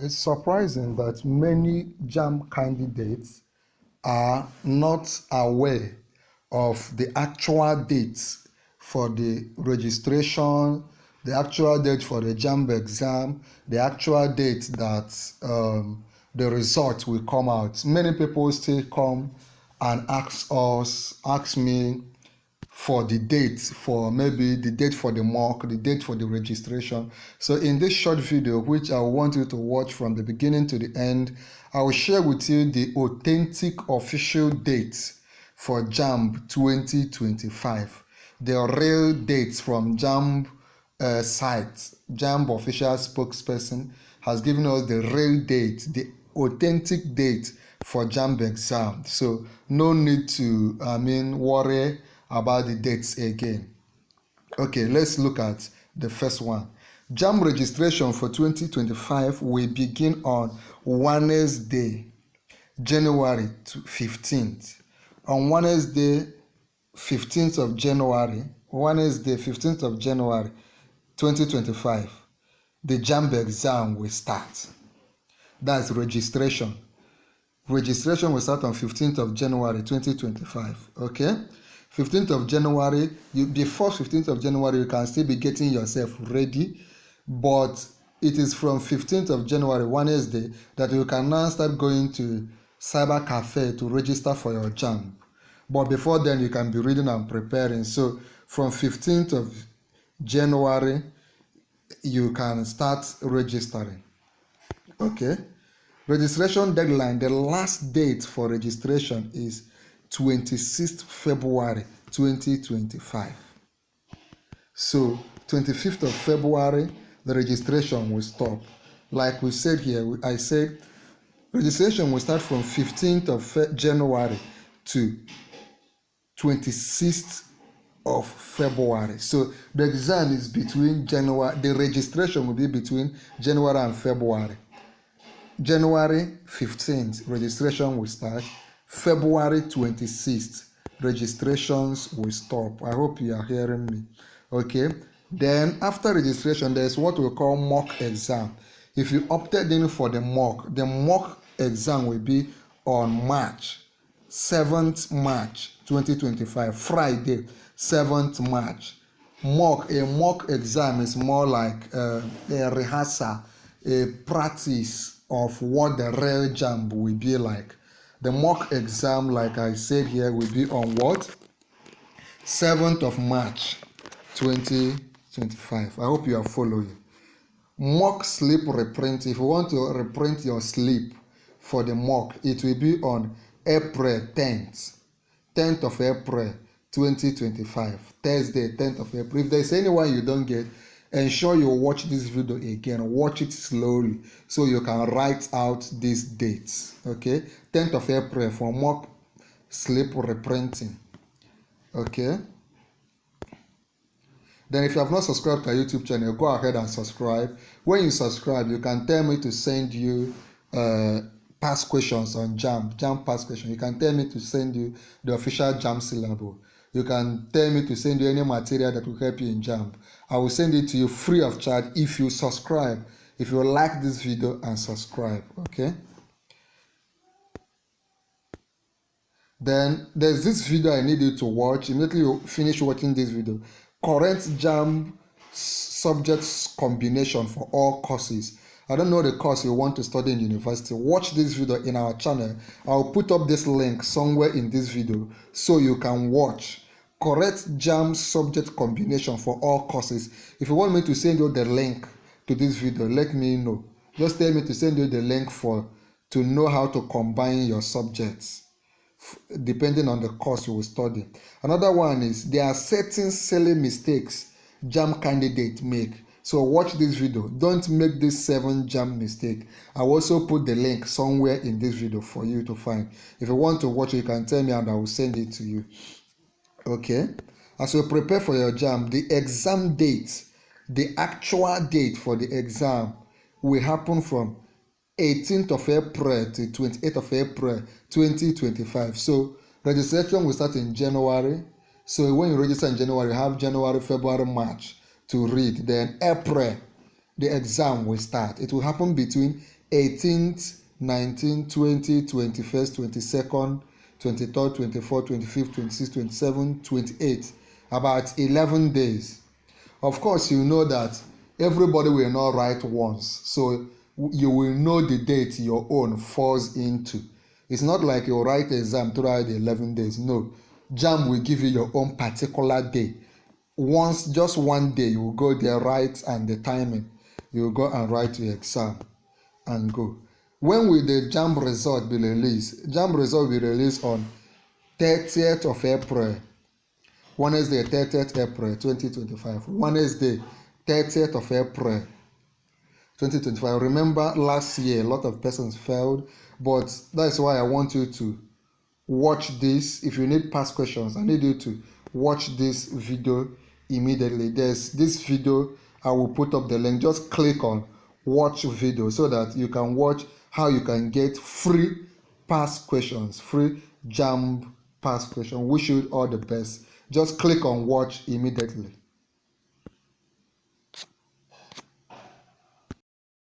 It's surprising that many JAMB candidates are not aware of the actual dates for the registration, the actual date for the JAMB exam, the actual date that the result will come out. Many people still come and ask me for the date, for maybe the date for the mock, the date for the registration. So in this short video, which I want you to watch from the beginning to the end, I will share with you the authentic official dates for JAMB 2025. The real dates from JAMB site. JAMB official spokesperson has given us the real date, the authentic date for JAMB exam. So no need to worry about the dates again. Okay, let's look at the first one. JAMB registration for 2025 will begin on Wednesday, January 15th. On Wednesday, 15th of January, 2025, the JAMB exam will start. That's registration. Registration will start on 15th of January 2025. Okay? 15th of January, before 15th of January, you can still be getting yourself ready, but it is from 15th of January, Wednesday, that you can now start going to cyber cafe to register for your JAMB. But before then, you can be reading and preparing. So from 15th of January, you can start registering. Okay? Registration deadline, the last date for registration is 26th February 2025. So 25th of February, the registration will stop. Like we said here, I said registration will start from 15th of January to 26th of February. So the exam is between January, the registration will be between January and February. January 15th, registration will start. February 26th, registrations will stop. I hope you are hearing me. Okay. Then after registration, there is what we call mock exam. If you opted in for the mock exam will be on March 7th March 2025, Friday 7th March. A mock exam is more like a rehearsal, a practice of what the real JAMB will be like. The mock exam, like I said here, will be on what? 7th of March 2025. I hope you are following. Mock slip reprint. If you want to reprint your slip for the mock, it will be on April 10th. 10th of April 2025. Thursday, 10th of April. If there's anyone you don't get, ensure you watch this video again. Watch it slowly so you can write out these dates. Okay, 10th of April for mock slip reprinting. Okay. Then if you have not subscribed to our YouTube channel, go ahead and subscribe. When you subscribe, you can tell me to send you past questions on JAMB past questions. You can tell me to send you the official JAMB syllabus. You can tell me to send you any material that will help you in JAMB. I will send it to you free of charge if you subscribe. If you like this video and subscribe, okay? Then there's this video I need you to watch. Immediately you finish watching this video. Current JAMB subjects combination for all courses. I don't know the course you want to study in university. Watch this video in our channel. I'll put up this link somewhere in this video so you can watch. Correct JAMB subject combination for all courses. If you want me to send you the link to this video, let me know. Just tell me to send you the link to know how to combine your subjects depending on the course you will study. Another one is there are certain silly mistakes JAMB candidates make. So watch this video. Don't make this 7 JAMB mistake. I will also put the link somewhere in this video for you to find. If you want to watch it, you can tell me and I will send it to you. Okay. As you prepare for your JAMB, the exam date, the actual date for the exam will happen from 18th of April to 28th of April 2025. So registration will start in January. So when you register in January, you have January, February, March to read. Then April, the exam will start. It will happen between 18th, 19th, 20th, 21st, 22nd, 23rd, 24th, 25th, 26th, 27th, 28th. About 11 days. Of course, you know that everybody will not write once, so you will know the date your own falls into. It's not like you write exam throughout the 11 days. No, JAMB will give you your own particular day. Once, just one day, you will go there, write, and the timing. You will go and write your exam and go. When will the JAMB result be released? JAMB result will be released on 30th of April. Wednesday, 30th April 2025. Wednesday, 30th of April 2025. Remember last year, a lot of persons failed, but that's why I want you to watch this. If you need past questions, I need you to watch this video immediately. There's this video, I will put up the link. Just click on watch video so that you can watch how you can get free past questions, free JAMB past question. Wish you all the best. Just click on watch immediately.